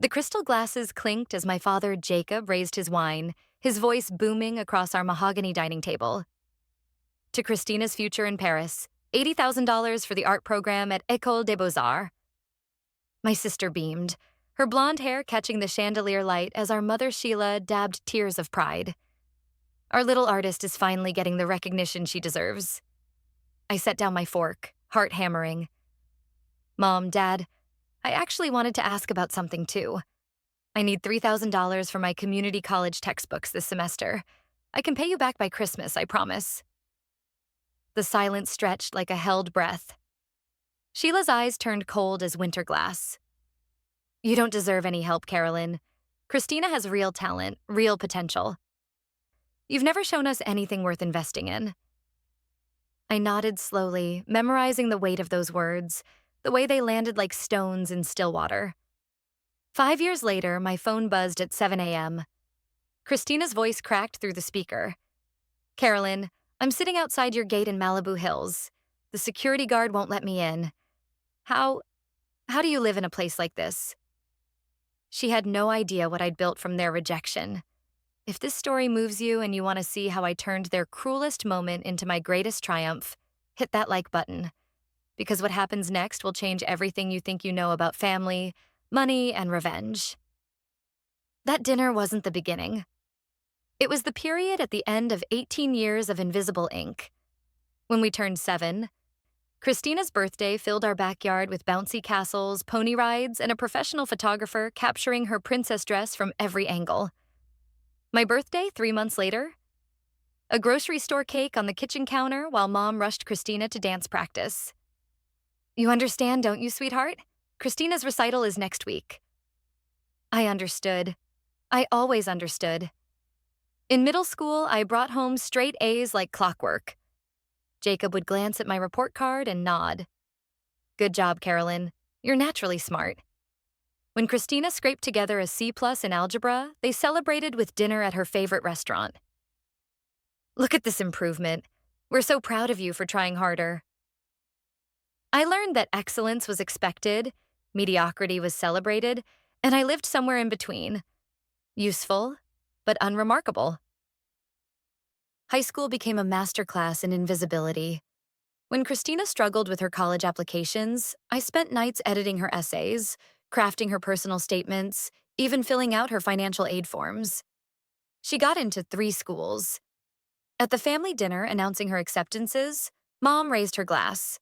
The crystal glasses clinked as my father, Jacob, raised his wine, his voice booming across our mahogany dining table. To Christina's future in Paris, $80,000 for the art program at École des Beaux-Arts. My sister beamed, her blonde hair catching the chandelier light as our mother Sheila dabbed tears of pride. Our little artist is finally getting the recognition she deserves. I set down my fork, heart hammering. Mom, Dad, I actually wanted to ask about something too. I need $3,000 for my community college textbooks this semester. I can pay you back by Christmas, I promise. The silence stretched like a held breath. Sheila's eyes turned cold as winter glass. You don't deserve any help, Carolyn. Christina has real talent, real potential. You've never shown us anything worth investing in. I nodded slowly, memorizing the weight of those words, the way they landed like stones in still water. 5 years later, my phone buzzed at 7 a.m. Christina's voice cracked through the speaker. Carolyn, I'm sitting outside your gate in Malibu Hills. The security guard won't let me in. How do you live in a place like this? She had no idea what I'd built from their rejection. If this story moves you and you want to see how I turned their cruelest moment into my greatest triumph, hit that like button. Because what happens next will change everything you think you know about family, money, and revenge. That dinner wasn't the beginning. It was the period at the end of 18 years of invisible ink. When we turned 7, Christina's birthday filled our backyard with bouncy castles, pony rides, and a professional photographer capturing her princess dress from every angle. My birthday 3 months later? A grocery store cake on the kitchen counter while Mom rushed Christina to dance practice. You understand, don't you, sweetheart? Christina's recital is next week. I understood. I always understood. In middle school, I brought home straight A's like clockwork. Jacob would glance at my report card and nod. Good job, Carolyn. You're naturally smart. When Christina scraped together a C+ in algebra, they celebrated with dinner at her favorite restaurant. Look at this improvement. We're so proud of you for trying harder. I learned that excellence was expected, mediocrity was celebrated, and I lived somewhere in between. Useful, but unremarkable. High school became a masterclass in invisibility. When Christina struggled with her college applications, I spent nights editing her essays, crafting her personal statements, even filling out her financial aid forms. She got into 3 schools. At the family dinner announcing her acceptances, Mom raised her glass.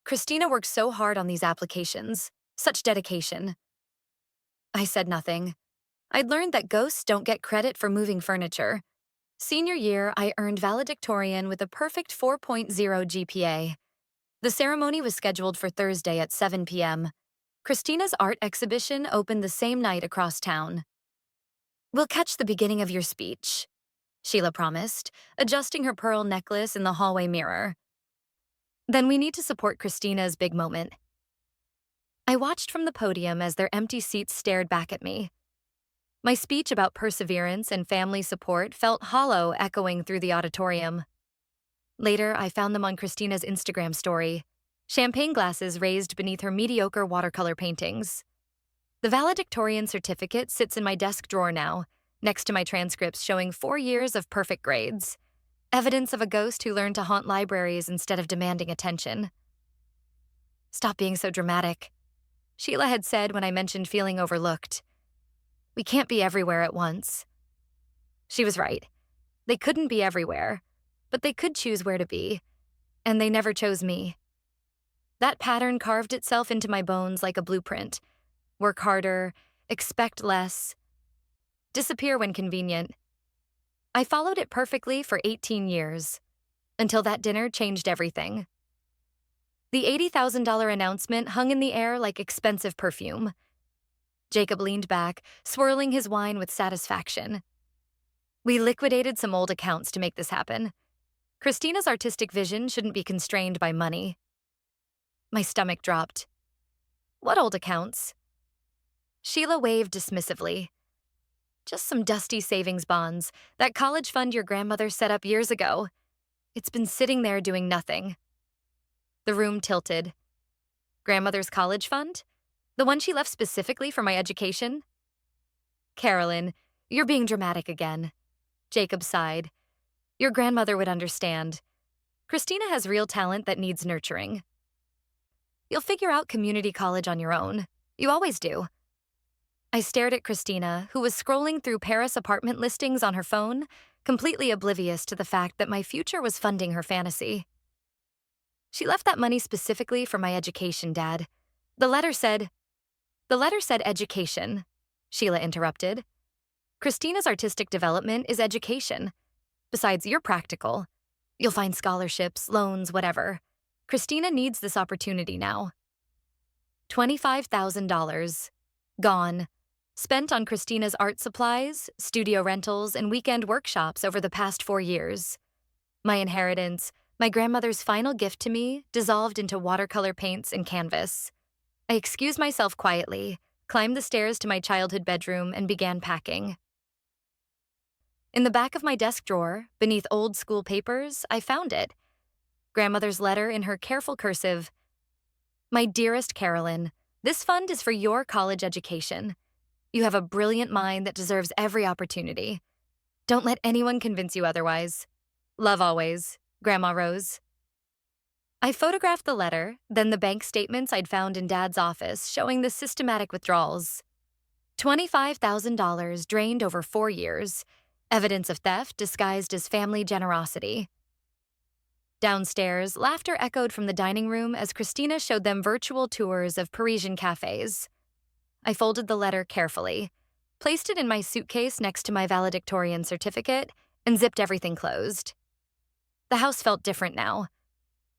Christina worked so hard on these applications, such dedication. I said nothing. I'd learned that ghosts don't get credit for moving furniture. Senior year, I earned valedictorian with a perfect 4.0 GPA. The ceremony was scheduled for Thursday at 7 p.m. Christina's art exhibition opened the same night across town. We'll catch the beginning of your speech, Sheila promised, adjusting her pearl necklace in the hallway mirror. Then we need to support Christina's big moment. I watched from the podium as their empty seats stared back at me. My speech about perseverance and family support felt hollow echoing through the auditorium. Later, I found them on Christina's Instagram story, champagne glasses raised beneath her mediocre watercolor paintings. The valedictorian certificate sits in my desk drawer now, next to my transcripts showing 4 years of perfect grades. Evidence of a ghost who learned to haunt libraries instead of demanding attention. Stop being so dramatic, Sheila had said when I mentioned feeling overlooked. We can't be everywhere at once. She was right. They couldn't be everywhere, but they could choose where to be, and they never chose me. That pattern carved itself into my bones like a blueprint. Work harder, expect less, disappear when convenient. I followed it perfectly for 18 years, until that dinner changed everything. The $80,000 announcement hung in the air like expensive perfume. Jacob leaned back, swirling his wine with satisfaction. We liquidated some old accounts to make this happen. Christina's artistic vision shouldn't be constrained by money. My stomach dropped. What old accounts? Sheila waved dismissively. Just some dusty savings bonds, that college fund your grandmother set up years ago. It's been sitting there doing nothing. The room tilted. Grandmother's college fund? The one she left specifically for my education? Carolyn, you're being dramatic again. Jacob sighed. Your grandmother would understand. Christina has real talent that needs nurturing. You'll figure out community college on your own. You always do. I stared at Christina, who was scrolling through Paris apartment listings on her phone, completely oblivious to the fact that my future was funding her fantasy. She left that money specifically for my education, Dad. The letter said education, Sheila interrupted. Christina's artistic development is education. Besides, you're practical. You'll find scholarships, loans, whatever. Christina needs this opportunity now. $25,000. Gone. Spent on Christina's art supplies, studio rentals, and weekend workshops over the past 4 years. My inheritance, my grandmother's final gift to me, dissolved into watercolor paints and canvas. I excused myself quietly, climbed the stairs to my childhood bedroom, and began packing. In the back of my desk drawer, beneath old school papers, I found it. Grandmother's letter in her careful cursive. My dearest Carolyn, this fund is for your college education. You have a brilliant mind that deserves every opportunity. Don't let anyone convince you otherwise. Love always, Grandma Rose. I photographed the letter, then the bank statements I'd found in Dad's office showing the systematic withdrawals. $25,000 drained over 4 years. Evidence of theft disguised as family generosity. Downstairs, laughter echoed from the dining room as Christina showed them virtual tours of Parisian cafes. I folded the letter carefully, placed it in my suitcase next to my valedictorian certificate, and zipped everything closed. The house felt different now.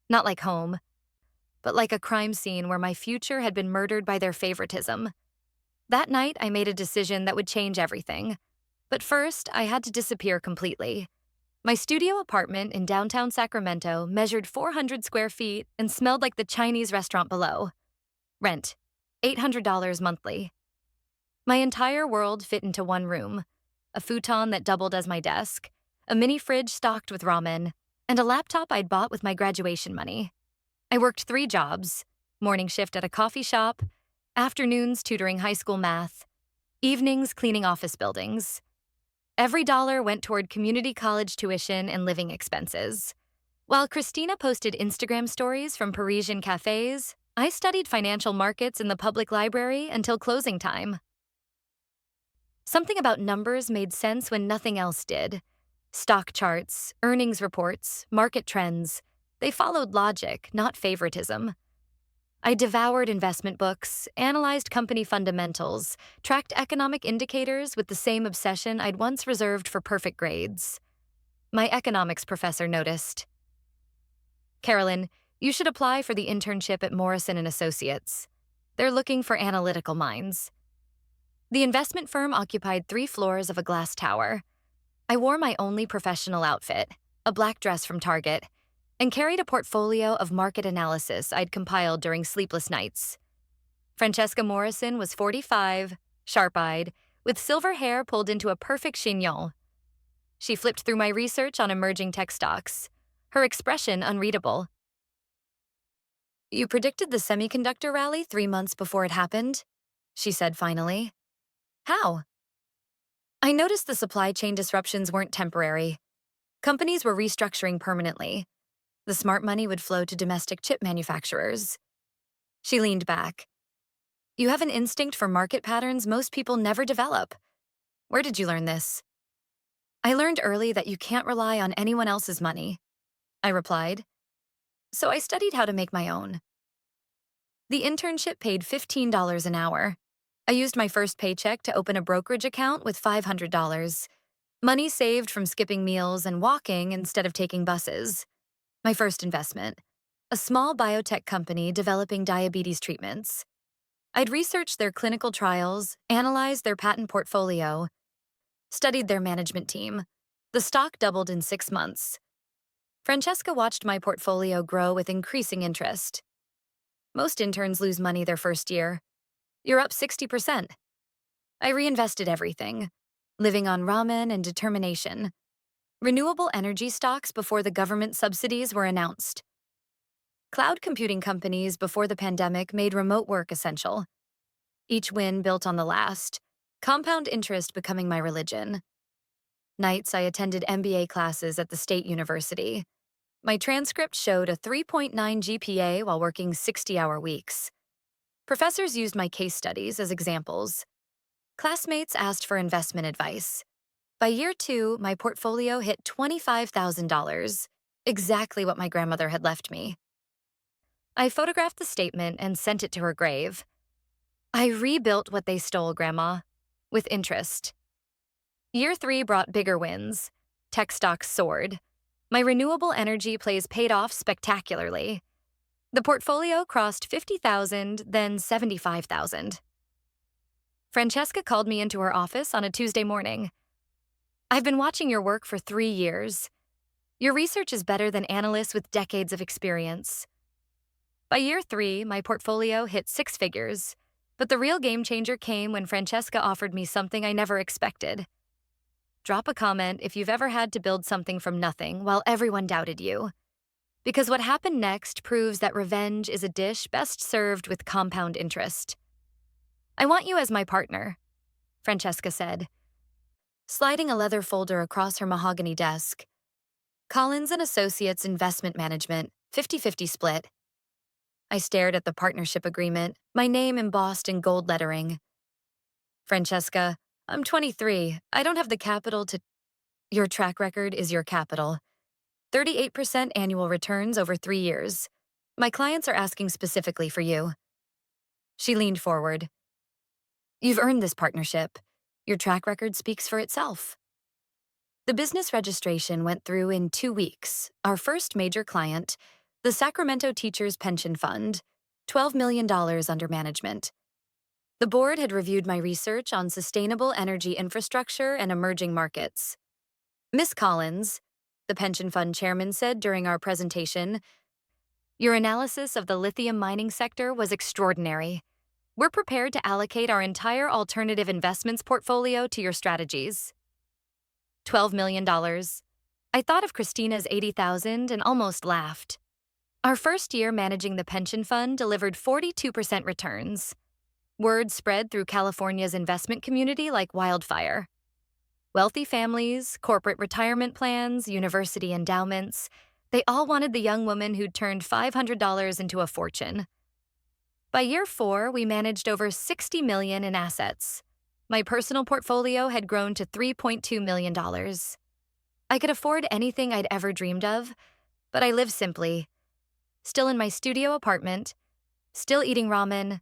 Not like home, but like a crime scene where my future had been murdered by their favoritism. That night, I made a decision that would change everything. But first, I had to disappear completely. My studio apartment in downtown Sacramento measured 400 square feet and smelled like the Chinese restaurant below. Rent, $800 monthly. My entire world fit into one room, a futon that doubled as my desk, a mini fridge stocked with ramen, and a laptop I'd bought with my graduation money. I worked 3 jobs, morning shift at a coffee shop, afternoons tutoring high school math, evenings cleaning office buildings. Every dollar went toward community college tuition and living expenses. While Christina posted Instagram stories from Parisian cafes, I studied financial markets in the public library until closing time. Something about numbers made sense when nothing else did. Stock charts, earnings reports, market trends. They followed logic, not favoritism. I devoured investment books, analyzed company fundamentals, tracked economic indicators with the same obsession I'd once reserved for perfect grades. My economics professor noticed. Carolyn, you should apply for the internship at Morrison & Associates. They're looking for analytical minds. The investment firm occupied 3 floors of a glass tower. I wore my only professional outfit, a black dress from Target, and carried a portfolio of market analysis I'd compiled during sleepless nights. Francesca Morrison was 45, sharp-eyed, with silver hair pulled into a perfect chignon. She flipped through my research on emerging tech stocks, her expression unreadable. You predicted the semiconductor rally 3 months before it happened, she said finally. How? I noticed the supply chain disruptions weren't temporary. Companies were restructuring permanently. The smart money would flow to domestic chip manufacturers. She leaned back. You have an instinct for market patterns most people never develop. Where did you learn this? I learned early that you can't rely on anyone else's money, I replied. So I studied how to make my own. The internship paid $15 an hour. I used my first paycheck to open a brokerage account with $500. Money saved from skipping meals and walking instead of taking buses. My first investment, a small biotech company developing diabetes treatments. I'd researched their clinical trials, analyzed their patent portfolio, studied their management team. The stock doubled in 6 months. Francesca watched my portfolio grow with increasing interest. Most interns lose money their first year. You're up 60%. I reinvested everything, living on ramen and determination. Renewable energy stocks before the government subsidies were announced. Cloud computing companies before the pandemic made remote work essential. each win built on the last, compound interest becoming my religion. Nights I attended MBA classes at the state university. My transcript showed a 3.9 GPA while working 60-hour weeks. Professors used my case studies as examples. Classmates asked for investment advice. By year 2, my portfolio hit $25,000, exactly what my grandmother had left me. I photographed the statement and sent it to her grave. I rebuilt what they stole, Grandma, with interest. Year 3 brought bigger wins. Tech stocks soared. My renewable energy plays paid off spectacularly. The portfolio crossed 50,000, then 75,000. Francesca called me into her office on a Tuesday morning. I've been watching your work for 3 years. Your research is better than analysts with decades of experience. By year 3, my portfolio hit 6 figures, but the real game changer came when Francesca offered me something I never expected. Drop a comment if you've ever had to build something from nothing while everyone doubted you. Because what happened next proves that revenge is a dish best served with compound interest. I want you as my partner, Francesca said, sliding a leather folder across her mahogany desk. Collins and Associates Investment Management, 50-50 split. I stared at the partnership agreement, my name embossed in gold lettering. Francesca, I'm 23. I don't have the capital to... Your track record is your capital. 38% annual returns over 3 years. My clients are asking specifically for you. She leaned forward. You've earned this partnership. Your track record speaks for itself. The business registration went through in 2 weeks. Our first major client, the Sacramento Teachers Pension Fund, $12 million under management. The board had reviewed my research on sustainable energy infrastructure and emerging markets. Miss Collins, the pension fund chairman said during our presentation, your analysis of the lithium mining sector was extraordinary. We're prepared to allocate our entire alternative investments portfolio to your strategies. $12 million. I thought of Christina's $80,000 and almost laughed. Our first year managing the pension fund delivered 42% returns. Word spread through California's investment community like wildfire. Wealthy families, corporate retirement plans, university endowments, they all wanted the young woman who'd turned $500 into a fortune. By year 4, we managed over $60 million in assets. My personal portfolio had grown to $3.2 million. I could afford anything I'd ever dreamed of, but I lived simply. Still in my studio apartment, still eating ramen,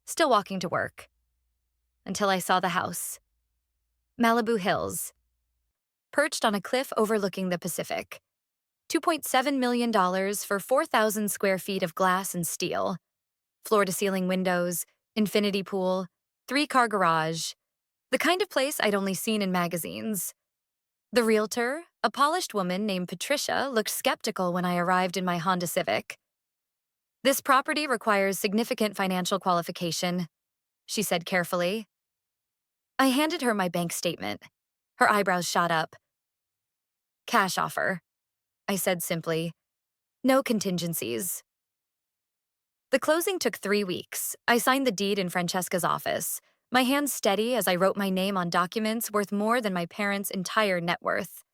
still walking to work. Until I saw the house. Malibu Hills. Perched on a cliff overlooking the Pacific. $2.7 million for 4,000 square feet of glass and steel. Floor-to-ceiling windows, infinity pool, 3-car garage. The kind of place I'd only seen in magazines. The realtor, a polished woman named Patricia, looked skeptical when I arrived in my Honda Civic. This property requires significant financial qualification, she said carefully. I handed her my bank statement. Her eyebrows shot up. Cash offer, I said simply. No contingencies. The closing took 3 weeks. I signed the deed in Francesca's office, my hands steady as I wrote my name on documents worth more than my parents' entire net worth.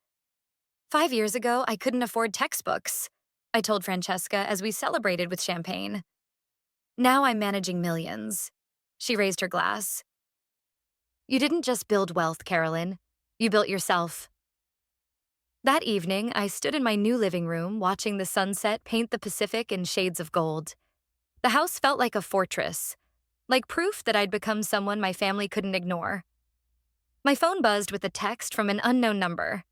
5 years ago, I couldn't afford textbooks, I told Francesca as we celebrated with champagne. Now I'm managing millions. She raised her glass. You didn't just build wealth, Carolyn. You built yourself. That evening, I stood in my new living room watching the sunset paint the Pacific in shades of gold. The house felt like a fortress, like proof that I'd become someone my family couldn't ignore. My phone buzzed with a text from an unknown number.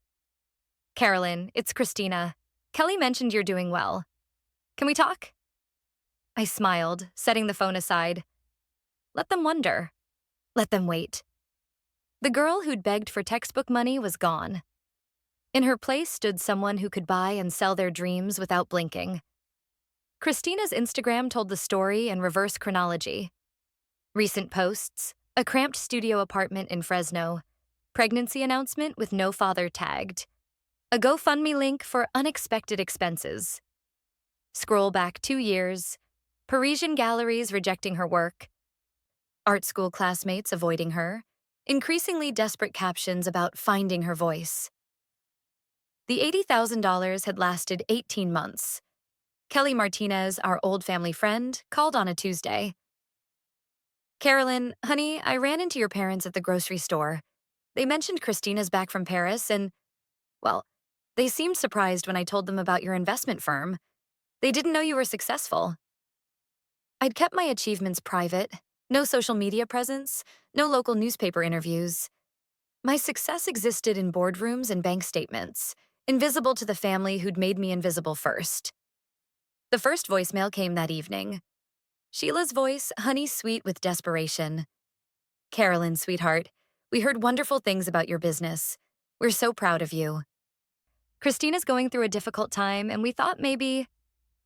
Carolyn, it's Christina. Kelly mentioned you're doing well. Can we talk? I smiled, setting the phone aside. Let them wonder. Let them wait. The girl who'd begged for textbook money was gone. In her place stood someone who could buy and sell their dreams without blinking. Christina's Instagram told the story in reverse chronology. Recent posts, a cramped studio apartment in Fresno, pregnancy announcement with no father tagged, a GoFundMe link for unexpected expenses. Scroll back 2 years, Parisian galleries rejecting her work. art school classmates avoiding her, increasingly desperate captions about finding her voice. The $80,000 had lasted 18 months. Kelly Martinez, our old family friend, called on a Tuesday. Carolyn, honey, I ran into your parents at the grocery store. They mentioned Christina's back from Paris and, well, they seemed surprised when I told them about your investment firm. They didn't know you were successful. I'd kept my achievements private, no social media presence, no local newspaper interviews. My success existed in boardrooms and bank statements, invisible to the family who'd made me invisible first. The first voicemail came that evening. Sheila's voice, honey sweet with desperation. Carolyn, sweetheart, we heard wonderful things about your business. We're so proud of you. Christina's going through a difficult time, and we thought maybe,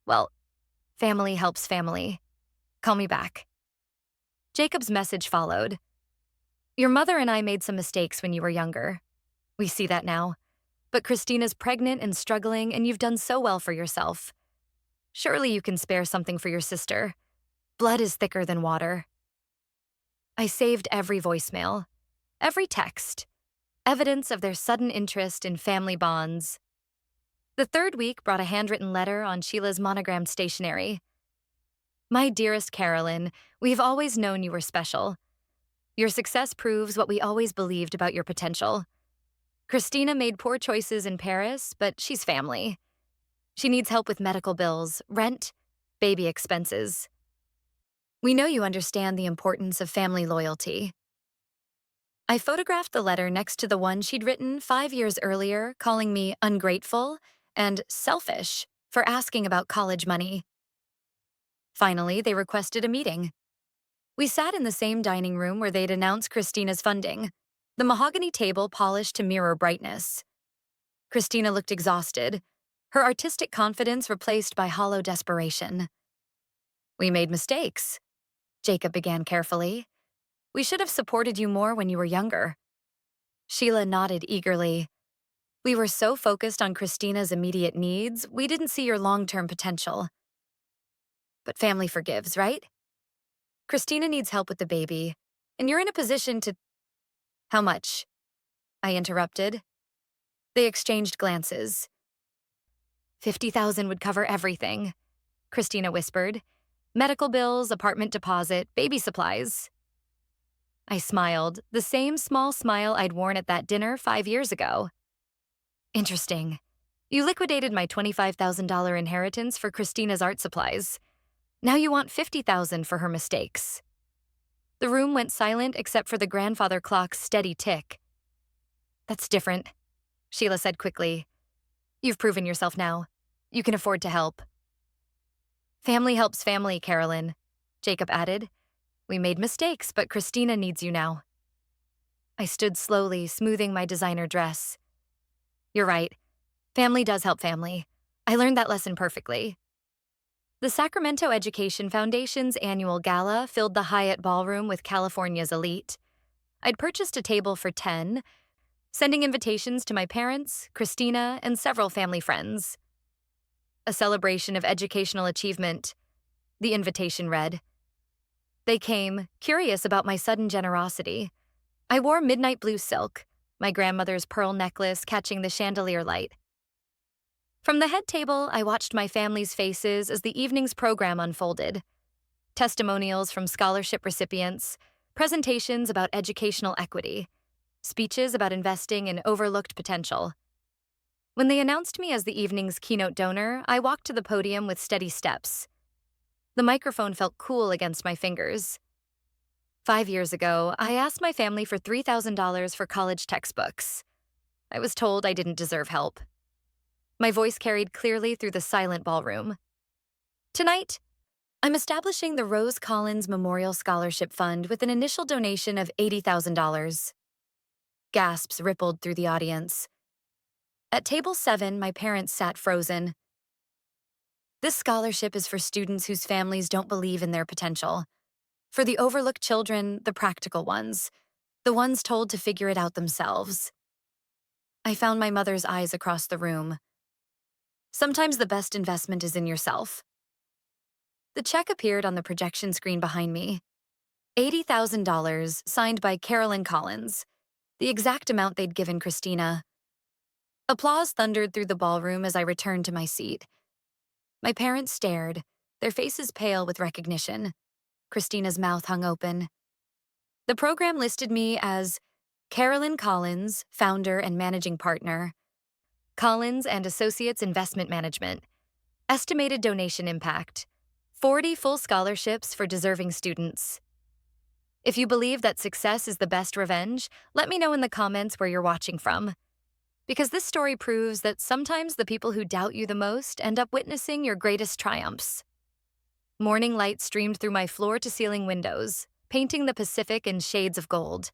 well, family helps family. Call me back. Jacob's message followed. Your mother and I made some mistakes when you were younger. We see that now. But Christina's pregnant and struggling, and you've done so well for yourself. Surely you can spare something for your sister. Blood is thicker than water. I saved every voicemail, every text, evidence of their sudden interest in family bonds. The third week brought a handwritten letter on Sheila's monogrammed stationery. My dearest Carolyn, we've always known you were special. Your success proves what we always believed about your potential. Christina made poor choices in Paris, but she's family. She needs help with medical bills, rent, baby expenses. We know you understand the importance of family loyalty. I photographed the letter next to the one she'd written 5 years earlier, calling me ungrateful and selfish for asking about college money. Finally, they requested a meeting. We sat in the same dining room where they'd announced Christina's funding, the mahogany table polished to mirror brightness. Christina looked exhausted, her artistic confidence replaced by hollow desperation. We made mistakes, Jacob began carefully. We should have supported you more when you were younger. Sheila nodded eagerly. We were so focused on Christina's immediate needs, we didn't see your long-term potential. But family forgives, right? Christina needs help with the baby, and you're in a position to— How much? I interrupted. They exchanged glances. 50,000 would cover everything, Christina whispered. Medical bills, apartment deposit, baby supplies. I smiled, the same small smile I'd worn at that dinner 5 years ago. Interesting. You liquidated my $25,000 inheritance for Christina's art supplies. Now you want 50,000 for her mistakes. The room went silent except for the grandfather clock's steady tick. That's different, Sheila said quickly. You've proven yourself now. You can afford to help. Family helps family, Carolyn, Jacob added. We made mistakes, but Christina needs you now. I stood slowly, smoothing my designer dress. You're right. Family does help family. I learned that lesson perfectly. The Sacramento Education Foundation's annual gala filled the Hyatt ballroom with California's elite. I'd purchased a table for 10, sending invitations to my parents, Christina, and several family friends. A celebration of educational achievement, the invitation read. They came, curious about my sudden generosity. I wore midnight blue silk, my grandmother's pearl necklace catching the chandelier light. From the head table, I watched my family's faces as the evening's program unfolded. Testimonials from scholarship recipients, presentations about educational equity, speeches about investing in overlooked potential. When they announced me as the evening's keynote donor, I walked to the podium with steady steps. The microphone felt cool against my fingers. 5 years ago, I asked my family for $3,000 for college textbooks. I was told I didn't deserve help. My voice carried clearly through the silent ballroom. Tonight, I'm establishing the Rose Collins Memorial Scholarship Fund with an initial donation of $80,000. Gasps rippled through the audience. At table 7, my parents sat frozen. This scholarship is for students whose families don't believe in their potential. For the overlooked children, the practical ones, the ones told to figure it out themselves. I found my mother's eyes across the room. Sometimes the best investment is in yourself. The check appeared on the projection screen behind me. $80,000 signed by Carolyn Collins, the exact amount they'd given Christina. Applause thundered through the ballroom as I returned to my seat. My parents stared, their faces pale with recognition. Christina's mouth hung open. The program listed me as Carolyn Collins, founder and managing partner. Collins and Associates Investment Management. Estimated donation impact: 40 full scholarships for deserving students. If you believe that success is the best revenge, let me know in the comments where you're watching from. Because this story proves that sometimes the people who doubt you the most end up witnessing your greatest triumphs. Morning light streamed through my floor-to-ceiling windows, painting the Pacific in shades of gold.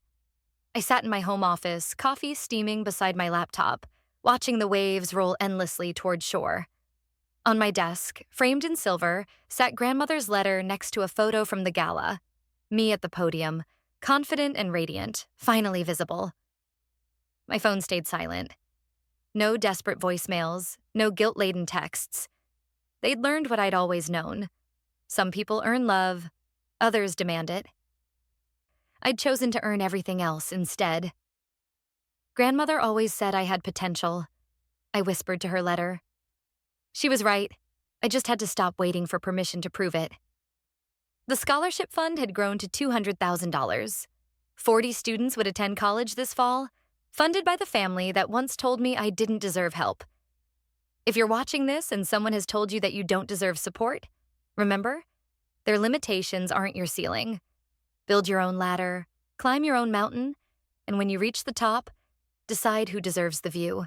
I sat in my home office, coffee steaming beside my laptop, watching the waves roll endlessly toward shore. On my desk, framed in silver, sat grandmother's letter next to a photo from the gala. Me at the podium, confident and radiant, finally visible. My phone stayed silent. No desperate voicemails, no guilt-laden texts. They'd learned what I'd always known. Some people earn love, others demand it. I'd chosen to earn everything else instead. Grandmother always said I had potential, I whispered to her letter. She was right. I just had to stop waiting for permission to prove it. The scholarship fund had grown to $200,000. 40 students would attend college this fall, funded by the family that once told me I didn't deserve help. If you're watching this and someone has told you that you don't deserve support, remember, their limitations aren't your ceiling. Build your own ladder, climb your own mountain, and when you reach the top, decide who deserves the view.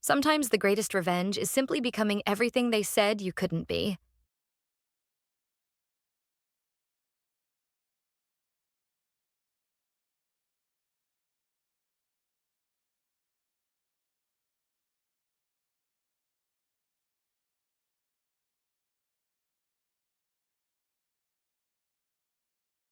Sometimes the greatest revenge is simply becoming everything they said you couldn't be.